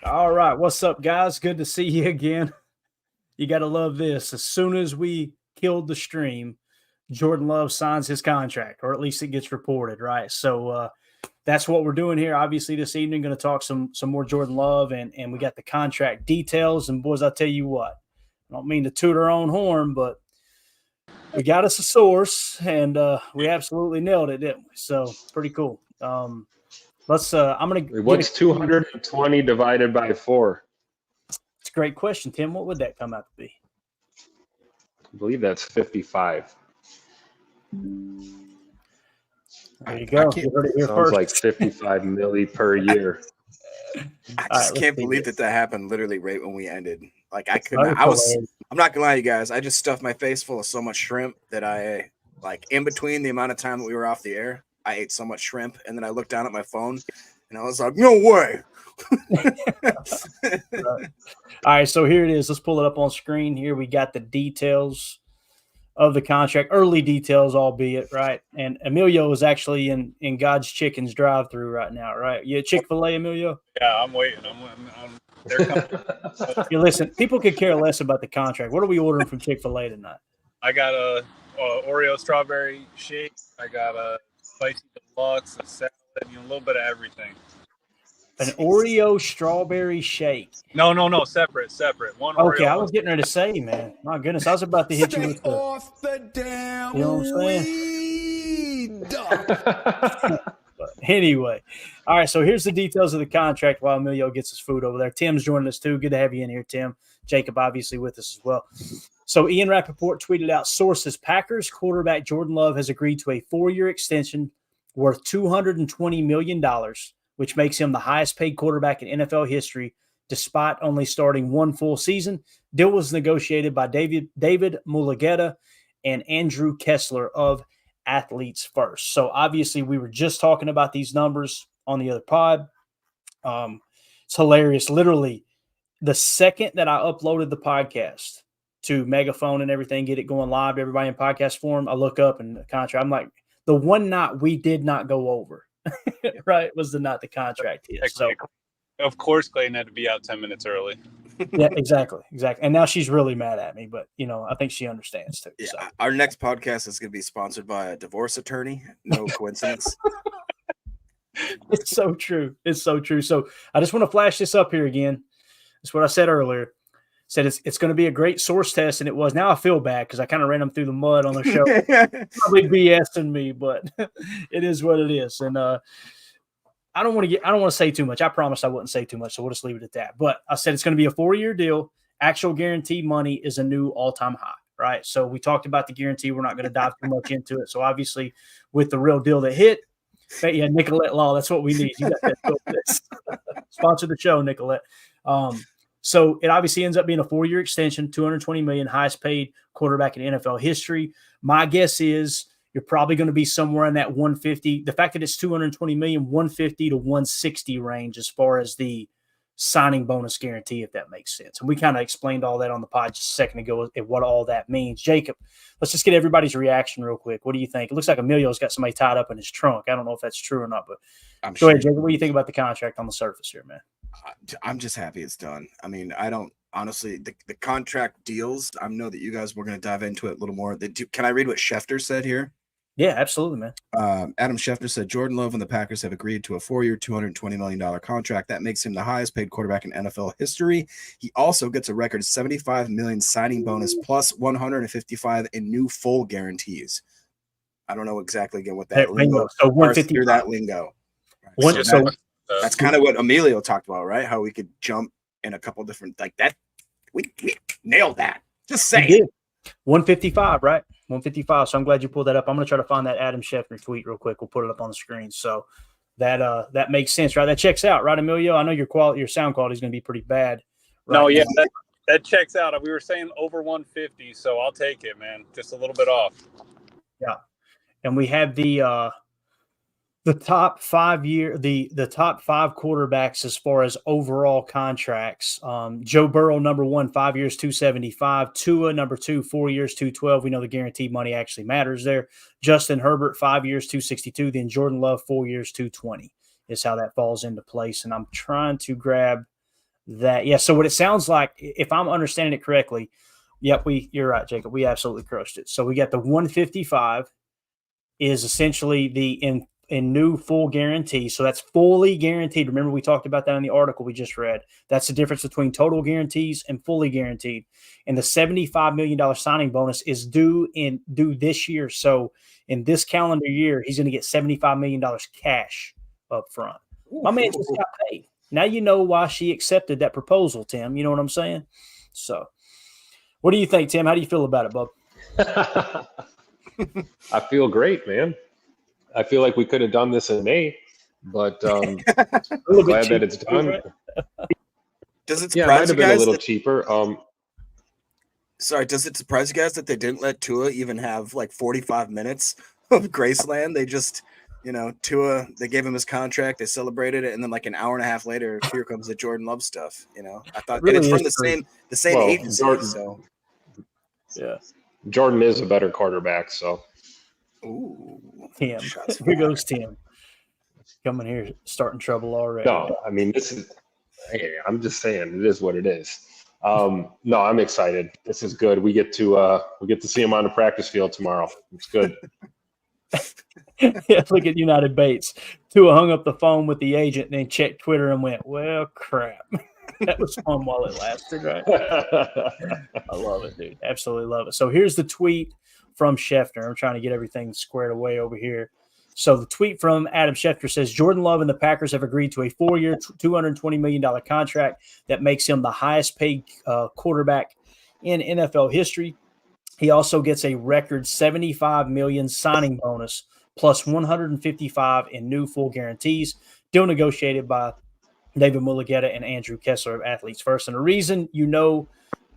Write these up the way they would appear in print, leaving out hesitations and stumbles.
All right. What's up, guys? Good to see you again. You got to love this. As soon as we killed the stream, Jordan Love signs his contract, or at least it gets reported, right? So that's what we're doing here. Obviously, this evening, going to talk some more Jordan Love, and we got the contract details. And boys, I'll tell you what, I don't mean to toot our own horn, but we got us a source, and we absolutely nailed it, didn't we? So pretty cool. Let's. I'm going to. What's 220 divided by 4? It's a great question, Tim. What would that come out to be? I believe that's 55. There you go. You heard it here Sounds first. like 55 milli per year. I just can't believe that happened literally right when we ended. Like I couldn't. I'm not gonna lie to you guys. I just stuffed my face full of so much shrimp that I like in between the amount of time that we were off the air, I ate so much shrimp, and then I looked down at my phone and I was like, no way. All right, so here it is. Let's pull it up on screen. Here we got the details of the contract, early details, albeit, right? And Emilio is actually in God's Chicken's drive-through right now, right? You at Chick-fil-A, Emilio? Yeah, I'm waiting. They're coming. You listen, people could care less about the contract. What are we ordering from Chick-fil-A tonight? I got a Oreo strawberry shake. I got a spicy deluxe, a salad, a little bit of everything. An Oreo strawberry shake. No, separate. One okay, Oreo. I was getting ready to say, man. My goodness, I was about to hit you with off the damn you know what I'm saying? But anyway, all right, so here's the details of the contract while Emilio gets his food over there. Tim's joining us too. Good to have you in here, Tim. Jacob obviously with us as well. So Ian Rappaport tweeted out, sources, Packers quarterback Jordan Love has agreed to a 4-year extension worth $220 million, which makes him the highest paid quarterback in NFL history, despite only starting one full season. Deal was negotiated by David Mulugeta and Andrew Kessler of Athletes First. So obviously we were just talking about these numbers on the other pod. It's hilarious. Literally, the second that I uploaded the podcast to Megaphone and everything, get it going live to everybody in podcast form, I look up and the contract. I'm like, the one night we did not go over, right, was the night the contract is. So, of course, Clayton had to be out 10 minutes early. Yeah, exactly. And now she's really mad at me, but I think she understands too. Yeah, so. Our next podcast is going to be sponsored by a divorce attorney. No coincidence. It's so true. So I just want to flash this up here again. That's what I said earlier. Said it's going to be a great source test, and it was. Now I feel bad because I kind of ran them through the mud on the show. Probably BSing me, but it is what it is. And I don't want to say too much. I promised I wouldn't say too much, so we'll just leave it at that. But I said it's going to be a 4-year deal. Actual guaranteed money is a new all-time high, right? So we talked about the guarantee. We're not going to dive too much into it. So obviously, with the real deal that hit, yeah, Nicolette Law, that's what we need. You got that. Sponsor the show, Nicolette. So it obviously ends up being a 4-year extension, $220 million, highest paid quarterback in NFL history. My guess is you're probably going to be somewhere in that 150. The fact that it's $220 million, 150 to 160 range as far as the signing bonus guarantee, if that makes sense. And we kind of explained all that on the pod just a second ago and what all that means. Jacob, let's just get everybody's reaction real quick. What do you think? It looks like Emilio's got somebody tied up in his trunk. I don't know if that's true or not, but go ahead, Jacob. What do you think about the contract on the surface here, man? I'm just happy it's done. I mean, I don't honestly the contract deals. I know that you guys were going to dive into it a little more. Can I read what Schefter said here? Yeah, absolutely, man. Adam Schefter said Jordan Love and the Packers have agreed to a 4-year, $220 million contract. That makes him the highest paid quarterback in NFL history. He also gets a record $75 million signing bonus plus $155 in new full guarantees. I don't know exactly again what that lingo. So 150 through that lingo. Right. That's kind of what Emilio talked about, right? How we could jump in a couple different like that. We nailed that. Just saying. 155, right? 155. So I'm glad you pulled that up. I'm going to try to find that Adam Schefter tweet real quick. We'll put it up on the screen. So that makes sense, right? That checks out, right, Emilio? I know your sound quality is going to be pretty bad. Right? No, yeah, that checks out. We were saying over 150, so I'll take it, man. Just a little bit off. Yeah, and we have the top 5 quarterbacks as far as overall contracts. Joe Burrow, number 1, 5 years, $275. Tua, number 2, 4 years, $212. We know the guaranteed money actually matters there. Justin Herbert, 5 years, $262. Then Jordan Love, 4 years, $220 is how that falls into place. And I'm trying to grab that. Yeah. So what it sounds like, if I'm understanding it correctly, yep, you're right, Jacob. We absolutely crushed it. So we got the 155 is essentially the in new full guarantee. So that's fully guaranteed. Remember, we talked about that in the article we just read. That's the difference between total guarantees and fully guaranteed. And the $75 million signing bonus is due this year. So in this calendar year, he's going to get $75 million cash up front. My man just got paid. Now you know why she accepted that proposal, Tim. You know what I'm saying? So what do you think, Tim? How do you feel about it, bub? I feel great, man. I feel like we could have done this in May, but I'm glad that it's done. Right? Does it surprise yeah, it might have you been guys a little cheaper. Sorry, does it surprise you guys that they didn't let Tua even have like 45 minutes of Graceland? They just, Tua, they gave him his contract, they celebrated it, and then like an hour and a half later, here comes the Jordan Love stuff. I thought really and it's from the same well, agency. So yeah, Jordan is a better quarterback. So, Tim, here goes Tim, coming here starting trouble already. No, I mean hey, I'm just saying it is what it is. No, I'm excited. This is good. We get to see him on the practice field tomorrow. It's good. Yeah, look at United Bates. Tua hung up the phone with the agent and then checked Twitter and went, well, crap. That was fun while it lasted, right? I love it, dude. Absolutely love it. So here's the tweet from Schefter. I'm trying to get everything squared away over here. So the tweet from Adam Schefter says, Jordan Love and the Packers have agreed to a 4-year, $220 million contract that makes him the highest paid quarterback in NFL history. He also gets a record $75 million signing bonus plus $155 in new full guarantees, deal negotiated by David Mulligetta and Andrew Kessler of Athletes First. And the reason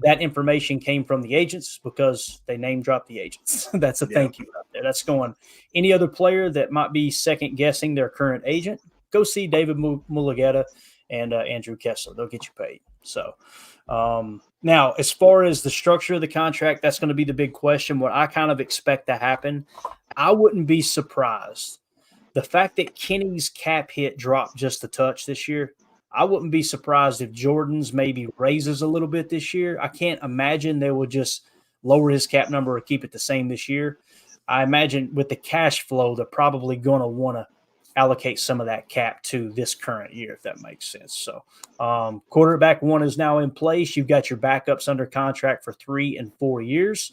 that information came from the agents because they name dropped the agents. That's a thank you out there. That's going any other player that might be second guessing their current agent, go see David Mulligetta and Andrew Kessler. They'll get you paid. So now, as far as the structure of the contract, that's going to be the big question. What I kind of expect to happen, I wouldn't be surprised. The fact that Kenny's cap hit dropped just a touch this year, I wouldn't be surprised if Jordan's maybe raises a little bit this year. I can't imagine they will just lower his cap number or keep it the same this year. I imagine with the cash flow, they're probably going to want to allocate some of that cap to this current year, if that makes sense. So quarterback one is now in place. You've got your backups under contract for 3 and 4 years.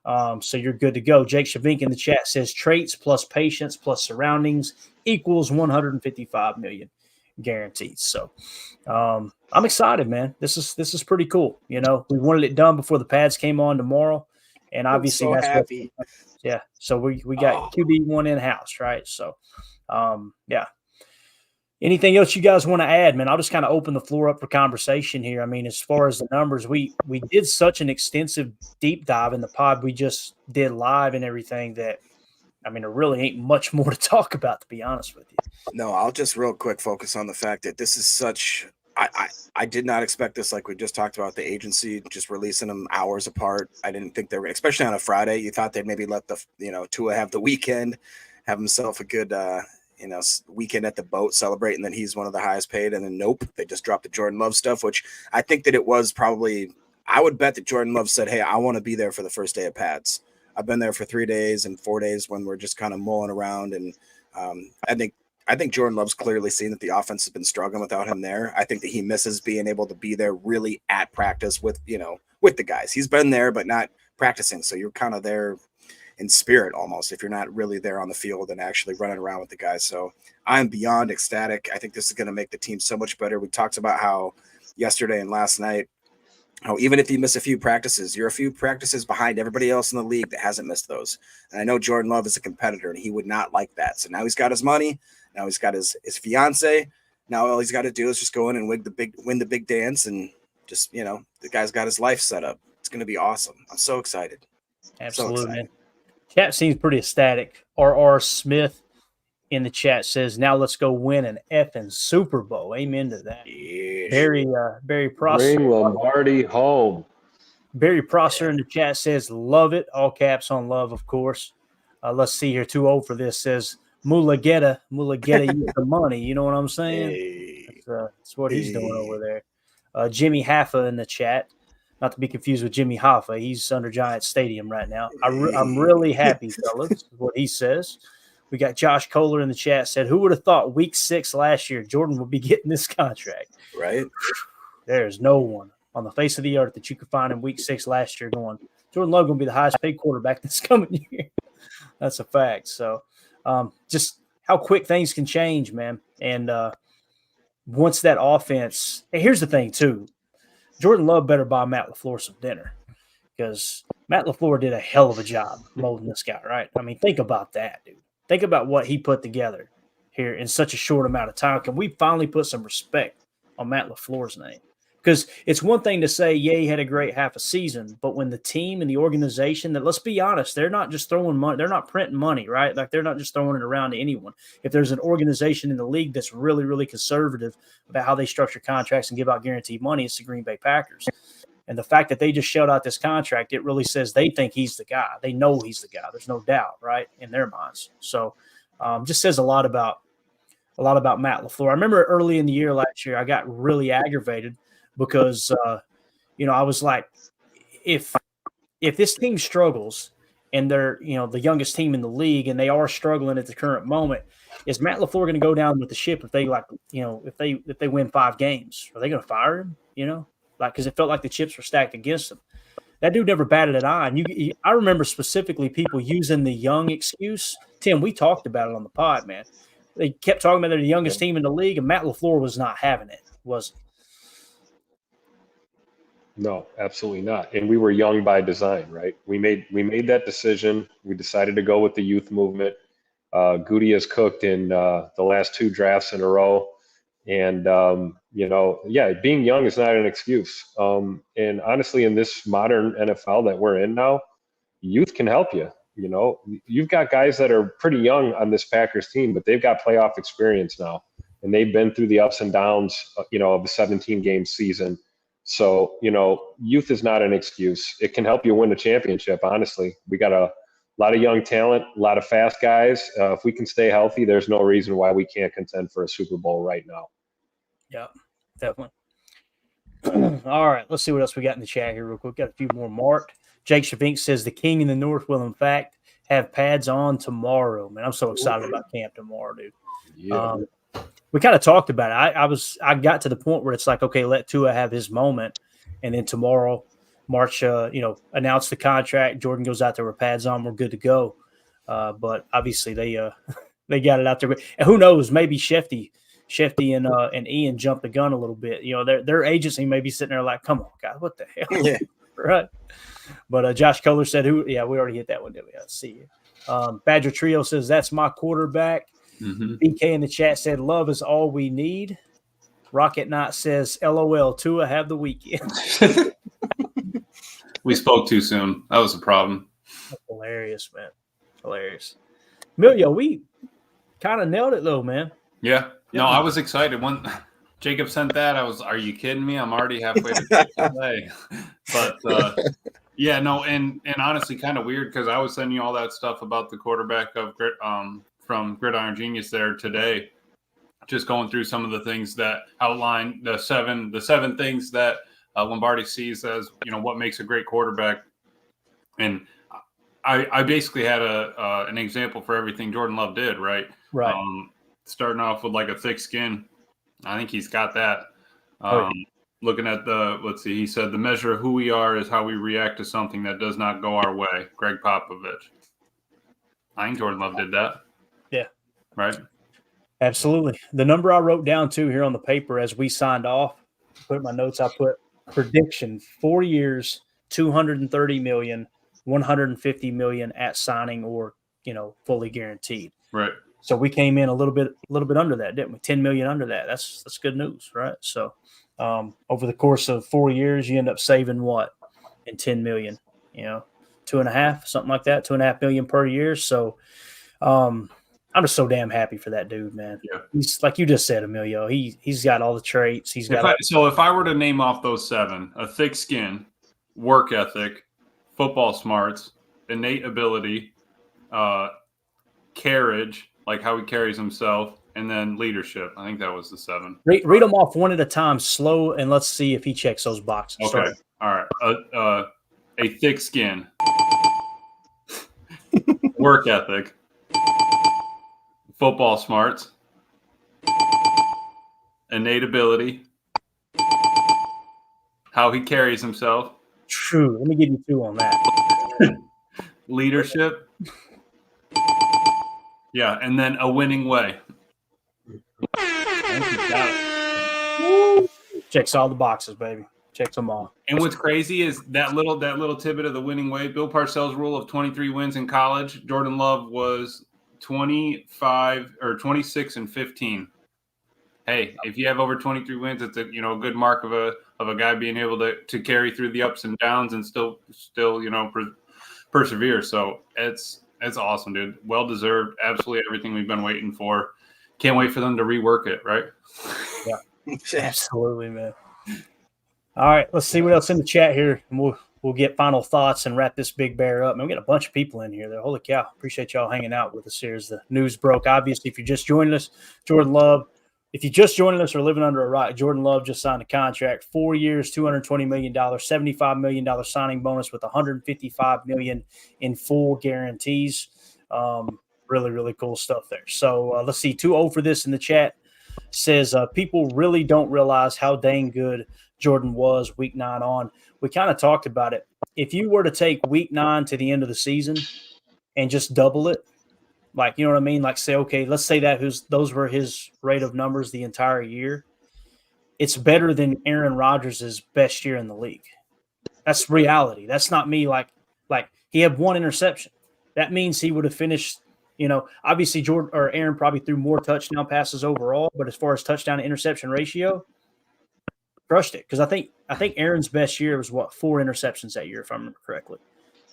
So you're good to go. Jake Shavink in the chat says traits plus patience plus surroundings equals $155 million guaranteed. So I'm excited, man. This is pretty cool. We wanted it done before the pads came on tomorrow, and obviously I'm so that's happy. Yeah. So we got QB1 in house, right? So yeah. Anything else you guys want to add, man? I'll just kind of open the floor up for conversation here. I mean, as far as the numbers, we did such an extensive deep dive in the pod we just did live and everything that, I mean, there really ain't much more to talk about, to be honest with you. No, I'll just real quick focus on the fact that this is such I did not expect this, like we just talked about the agency just releasing them hours apart. I didn't think they were, especially on a Friday. You thought they'd maybe let Tua have the weekend, have himself a good weekend at the boat, celebrate, and then he's one of the highest paid. And then nope, they just dropped the Jordan Love stuff, which I think that it was probably, I would bet that Jordan Love said, hey, I want to be there for the first day of pads. I've been there for 3 days and 4 days when we're just kind of mulling around. And I think Jordan Love's clearly seen that the offense has been struggling without him there. I think that he misses being able to be there really at practice with the guys. He's been there, but not practicing. So you're kind of there in spirit almost if you're not really there on the field and actually running around with the guys. So I'm beyond ecstatic. I think this is going to make the team so much better. We talked about how yesterday and last night, how even if you miss a few practices, you're a few practices behind everybody else in the league that hasn't missed those. And I know Jordan Love is a competitor and he would not like that. So now he's got his money. Now he's got his fiance. Now all he's got to do is just go in and win the big dance. And just, the guy's got his life set up. It's going to be awesome. I'm so excited. Absolutely. So excited. Chat seems pretty ecstatic. R.R. Smith in the chat says, now let's go win an effing Super Bowl. Amen to that. Yeah. Barry Prosser. Bring Lombardi home. Barry Prosser in the chat says, love it. All caps on love, of course. Let's see here. Too old for this. Says, Mulligetta, you get the money. You know what I'm saying? Hey. That's what he's doing over there. Jimmy Hoffa in the chat, not to be confused with Jimmy Hoffa. He's under Giants Stadium right now. I'm really happy, fellas, with what he says. We got Josh Kohler in the chat said, who would have thought week 6 last year Jordan would be getting this contract? Right. There's no one on the face of the earth that you could find in week 6 last year going, Jordan Love going to be the highest paid quarterback this coming year. That's a fact. So just how quick things can change, man. And once that offense – and here's the thing, too. Jordan Love better buy Matt LaFleur some dinner because Matt LaFleur did a hell of a job molding this guy, right? I mean, think about that, dude. Think about what he put together here in such a short amount of time. Can we finally put some respect on Matt LaFleur's name? Because it's one thing to say, yeah, he had a great half a season, but when the team and the organization that, let's be honest, they're not just throwing money, they're not printing money, right? Like they're not just throwing it around to anyone. If there's an organization in the league that's really, really conservative about how they structure contracts and give out guaranteed money, it's the Green Bay Packers. And the fact that they just shelled out this contract, it really says they think he's the guy. They know he's the guy. There's no doubt, right, in their minds. So just says a lot about Matt LaFleur. I remember early in the year last year, I got really aggravated because, I was like, if this team struggles and they're, the youngest team in the league and they are struggling at the current moment, is Matt LaFleur going to go down with the ship if they if they win 5 games? Are they going to fire him? Because it felt like the chips were stacked against him. That dude never batted an eye. And I remember specifically people using the young excuse. Tim, we talked about it on the pod, man. They kept talking about they're the youngest team in the league, and Matt LaFleur was not having it, was he? No, absolutely not. And we were young by design, right? We made that decision. We decided to go with the youth movement. Goody has cooked in the last 2 drafts in a row. And, being young is not an excuse. And honestly, in this modern NFL that we're in now, youth can help you. You've got guys that are pretty young on this Packers team, but they've got playoff experience now. And they've been through the ups and downs, of a 17-game season. So, youth is not an excuse. It can help you win a championship, honestly. We got a lot of young talent, a lot of fast guys. If we can stay healthy, there's no reason why we can't contend for a Super Bowl right now. Yeah, definitely. All right, let's see what else we got in the chat here real quick. Got a few more marked. Jake Shavink says the King in the North will, in fact, have pads on tomorrow. Man, I'm so excited about camp tomorrow, dude. Yeah. We kind of talked about it. I got to the point where it's like, okay, let Tua have his moment, and then tomorrow, March, announce the contract. Jordan goes out there with pads on. We're good to go. But obviously they got it out there. And who knows? Maybe Shefty and Ian jumped the gun a little bit. Their agency may be sitting there like, come on, God, what the hell? Yeah. Right. But Josh Kohler said, we already hit that one, didn't we? Let's see. Badger Trio says, that's my quarterback. Mm-hmm. BK in the chat said, love is all we need. Rocket Knot says, LOL, Tua, have the weekend. We spoke too soon. That was a problem. That's hilarious, man. Hilarious. Emilio, we kind of nailed it, though, man. Yeah. No, I was excited. When Jacob sent that, are you kidding me? I'm already halfway to play. But, and honestly, kind of weird because I was sending you all that stuff about the quarterback of from Gridiron Genius there today, just going through some of the things that outline the seven things that Lombardi sees as, what makes a great quarterback. And I basically had an example for everything Jordan Love did, right? Right. Starting off with like a thick skin. I think he's got that. Yeah. Looking at he said the measure of who we are is how we react to something that does not go our way. Greg Popovich. I think Jordan Love did that. Yeah. Right. Absolutely. The number I wrote down too here on the paper as we signed off, put in my notes, I put prediction 4 years, 230 million, 150 million at signing or, fully guaranteed. Right. So we came in a little bit under that, didn't we? 10 million under that. That's good news, right? So over the course of 4 years, you end up saving what in 10 million, 2.5, something like that, 2.5 million per year. So I'm just so damn happy for that dude, man. Yeah. He's like you just said, Emilio. He's got all the traits. He's got. If I were to name off those 7, a thick skin, work ethic, football smarts, innate ability, carriage, like how he carries himself, and then leadership. I think that was the 7. Read them off one at a time, slow, and let's see if he checks those boxes. Okay. Sorry. All right. A thick skin, work ethic, football smarts, innate ability, how he carries himself, True. Let me give you 2 on that. leadership. Yeah, and then a winning way. Checks all the boxes, baby. Checks them all. And what's crazy is that little tidbit of the winning way. Bill Parcells' rule of 23 wins in college. Jordan Love was 25 or 26 and 15. Hey, if you have over 23 wins, it's a good mark of a guy being able to carry through the ups and downs and still persevere. So it's awesome, dude. Well deserved. Absolutely everything we've been waiting for. Can't wait for them to rework it, right? Yeah, absolutely, man. All right, let's see what else in the chat here, and we'll get final thoughts and wrap this big bear up. Man, we got a bunch of people in here there. Holy cow. Appreciate y'all hanging out with us here as the news broke. Obviously, if you're just joining us, Jordan Love. If you're just joining us or living under a rock, Jordan Love just signed a contract, 4 years, $220 million, $75 million signing bonus with $155 million in full guarantees. Really, really cool stuff there. So let's see, 2-0 for this in the chat. Says people really don't realize how dang good Jordan was week 9 on. We kind of talked about it. If you were to take week 9 to the end of the season and just double it, like, you know what I mean? Like, say, okay, let's say that those were his rate of numbers the entire year. It's better than Aaron Rodgers' best year in the league. That's reality. That's not me. Like he had 1 interception. That means he would have finished, obviously Jordan or Aaron probably threw more touchdown passes overall, but as far as touchdown to interception ratio, crushed it. Because I think Aaron's best year was 4 interceptions that year, if I remember correctly.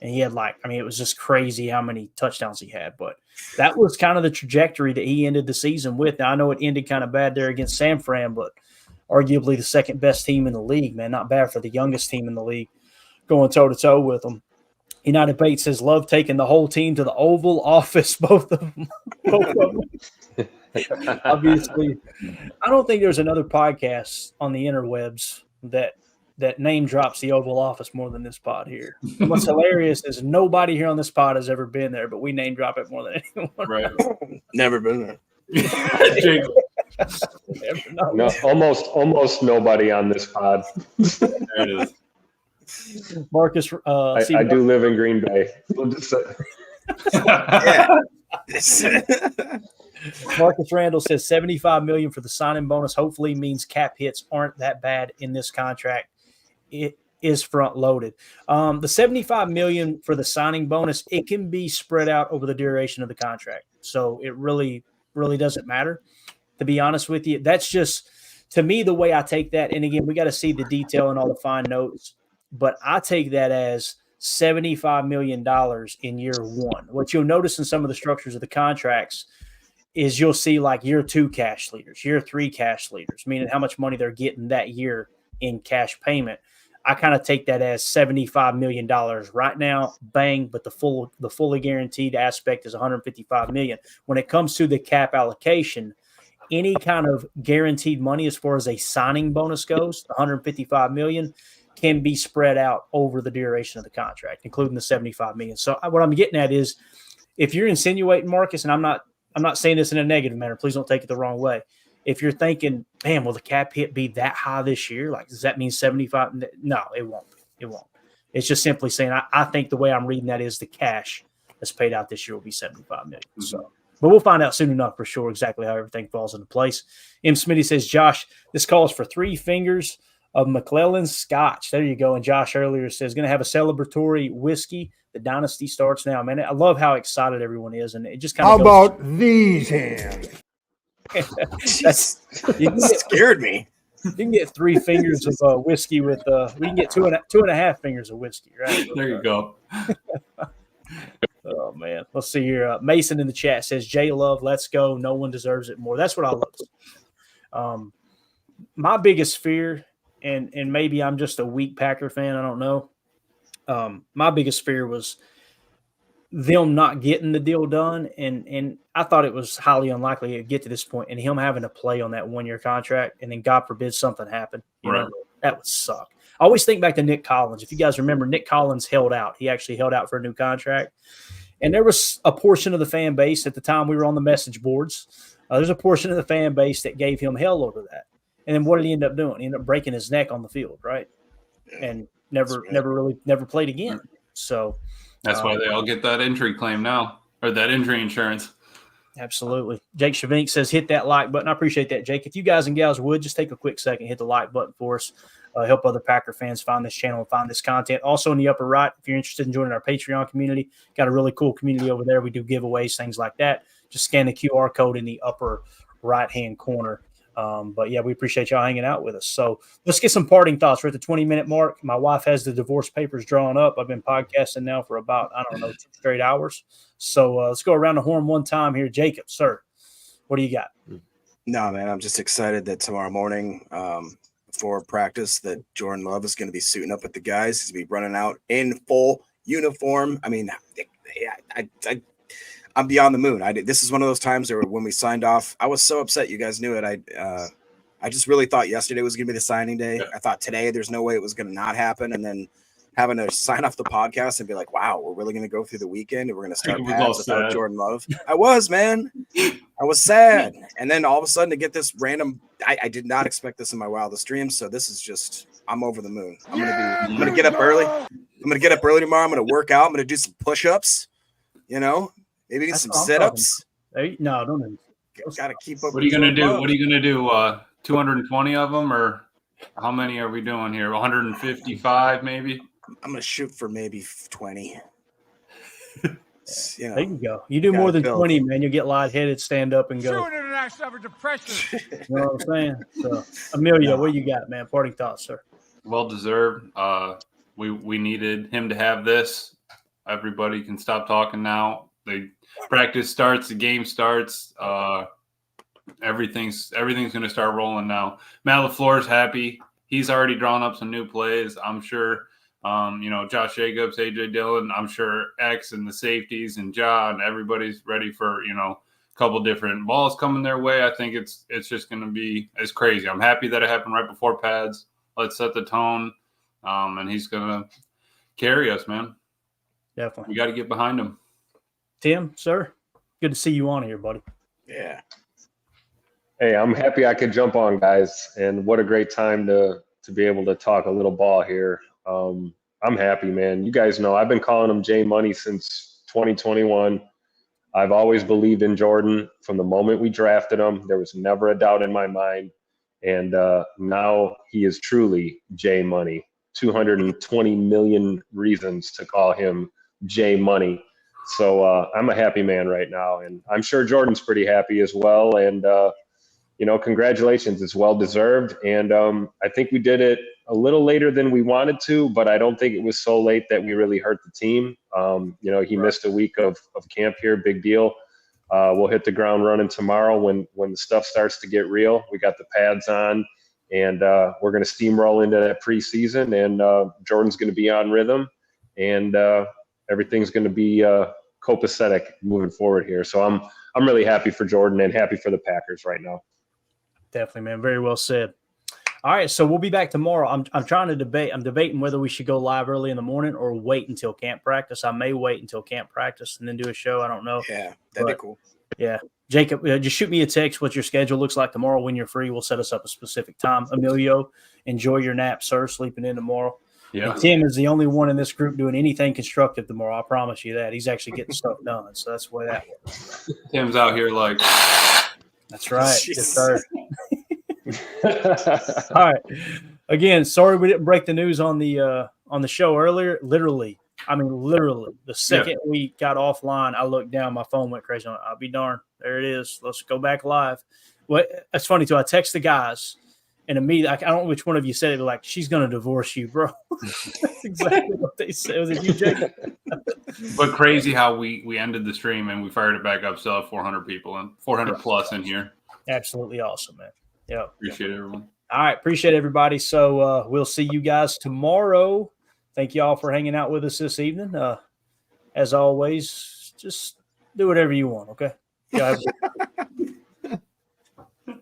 And he had it was just crazy how many touchdowns he had. But that was kind of the trajectory that he ended the season with. Now, I know it ended kind of bad there against San Fran, but arguably the second best team in the league, man. Not bad for the youngest team in the league going toe-to-toe with them. United Bates says, Love taking the whole team to the Oval Office, both of them. Obviously, I don't think there's another podcast on the interwebs that name drops the Oval Office more than this pod here. And what's hilarious is nobody here on this pod has ever been there, but we name drop it more than anyone. Right. Never been there. No, almost nobody on this pod. There it is. Marcus, I do live in Green Bay. Marcus Randall says $75 million for the signing bonus. Hopefully means cap hits aren't that bad in this contract. It is front loaded. The $75 million for the signing bonus, it can be spread out over the duration of the contract. So it really, really doesn't matter, to be honest with you. That's just, to me, the way I take that. And again, we got to see the detail and all the fine notes, but I take that as $75 million in year 1. What you'll notice in some of the structures of the contracts is you'll see like year 2 cash leaders, year 3 cash leaders, meaning how much money they're getting that year in cash payment. I kind of take that as $75 million right now, bang, but the fully guaranteed aspect is $155 million. When it comes to the cap allocation, any kind of guaranteed money as far as a signing bonus goes, $155 million, can be spread out over the duration of the contract, including the $75 million. So what I'm getting at is, if you're insinuating, Marcus, and I'm not saying this in a negative manner, please don't take it the wrong way. If you're thinking, man, will the cap hit be that high this year? Like, does that mean 75? No, it won't. It won't. It's just simply saying, I think the way I'm reading that is the cash that's paid out this year will be $75 million. So, but we'll find out soon enough for sure exactly how everything falls into place. M. Smitty says, Josh, this calls for 3 fingers of McClellan's Scotch. There you go. And Josh earlier says, going to have a celebratory whiskey. The dynasty starts now, man. I love how excited everyone is, and it just kind of. How about these hands? Scared me. You can get 3 fingers of whiskey with. We can get two and a half fingers of whiskey, right? There you go. Oh man, let's see here. Mason in the chat says, "J Love, let's go. No one deserves it more." That's what I love. My biggest fear, and maybe I'm just a weak Packer fan. I don't know. My biggest fear was them not getting the deal done, and I thought it was highly unlikely to get to this point, and him having to play on that 1-year contract, and then God forbid something happened, you know, that would suck. I always think back to Nick Collins. If you guys remember, Nick Collins held out. He actually held out for a new contract, and there was a portion of the fan base at the time we were on the message boards. There's a portion of the fan base that gave him hell over that. And then what did he end up doing? He ended up breaking his neck on the field, right? And never played again. So that's why they all get that injury claim now, or that injury insurance. Absolutely. Jake Shavink says, hit that like button. I appreciate that, Jake. If you guys and gals would, just take a quick second, hit the like button for us. Help other Packer fans find this channel and find this content. Also in the upper right, if you're interested in joining our Patreon community, got a really cool community over there. We do giveaways, things like that. Just scan the QR code in the upper right-hand corner. But yeah, we appreciate y'all hanging out with us. So let's get some parting thoughts. We're at the 20-minute mark. My wife has the divorce papers drawn up. I've been podcasting now for about, 2 straight hours. So let's go around the horn one time here. Jacob, sir, what do you got? No, man, I'm just excited that tomorrow morning before practice that Jordan Love is going to be suiting up with the guys. He's going to be running out in full uniform. I mean, I'm beyond the moon. This is one of those times where when we signed off, I was so upset. You guys knew it. I just really thought yesterday was going to be the signing day. I thought today there's no way it was going to not happen. And then having to sign off the podcast and be like, wow, we're really going to go through the weekend and we're going to start pads without Jordan Love. I was, man. I was sad. And then all of a sudden to get this random, I did not expect this in my wildest dreams. So this is just, I'm over the moon. I'm going to get up early. I'm going to get up early tomorrow. I'm going to work out. I'm going to do some push-ups, maybe some sit-ups. No, don't. Got to keep up. What are you going to do? What are you going to do? 220 of them, or how many are we doing here? 155 maybe? I'm going to shoot for maybe 20. There you go. You do more than 20, man. You'll get lightheaded, stand up, and go. Depression. You know what I'm saying? So, Amelia, what you got, man? Parting thoughts, sir. Well deserved. We needed him to have this. Everybody can stop talking now. The practice starts, the game starts. Everything's going to start rolling now. Matt LaFleur's happy. He's already drawn up some new plays. I'm sure. Josh Jacobs, AJ Dillon. I'm sure X and the safeties and John. Everybody's ready for a couple different balls coming their way. I think it's just going to be it's crazy. I'm happy that it happened right before pads. Let's set the tone, and he's going to carry us, man. Definitely. We got to get behind him. Tim, sir, good to see you on here, buddy. Yeah. Hey, I'm happy I could jump on, guys, and what a great time to be able to talk a little ball here. I'm happy, man. You guys know I've been calling him J Money since 2021. I've always believed in Jordan from the moment we drafted him. There was never a doubt in my mind. And now he is truly J Money. 220 million reasons to call him J Money. So I'm a happy man right now. And I'm sure Jordan's pretty happy as well. And, congratulations. It's well deserved. And I think we did it a little later than we wanted to, but I don't think it was so late that we really hurt the team. He missed a week of camp here. Big deal. We'll hit the ground running tomorrow when the stuff starts to get real. We got the pads on, and we're going to steamroll into that preseason, and Jordan's going to be on rhythm, and everything's going to be copacetic moving forward here. So I'm really happy for Jordan and happy for the Packers right now. Definitely, man. Very well said. All right, so we'll be back tomorrow. I'm trying to debate. I'm debating whether we should go live early in the morning or wait until camp practice. I may wait until camp practice and then do a show. I don't know. Yeah, that'd be cool. Yeah. Jacob, just shoot me a text what your schedule looks like tomorrow when you're free. We'll set us up a specific time. Emilio, enjoy your nap, sir, sleeping in tomorrow. Yeah. And Tim is the only one in this group doing anything constructive tomorrow. I promise you that. He's actually getting stuff done. So that's the way that works. Tim's out here like. That's right. Yes, sir. All right. Again, sorry we didn't break the news on the show earlier. Literally, the second we got offline, I looked down, my phone went crazy. I'll be darned. There it is. Let's go back live. Well, that's funny too. I text the guys, and immediately, I don't know which one of you said it, but like, she's gonna divorce you, bro. That's exactly what they said. Was it you, Jacob? But crazy how we ended the stream and we fired it back up. Still have 400 people and 400 plus in here. Absolutely awesome, man. Yeah. Appreciate everyone. All right. Appreciate everybody. So we'll see you guys tomorrow. Thank you all for hanging out with us this evening. as always, just do whatever you want. Okay. Yeah.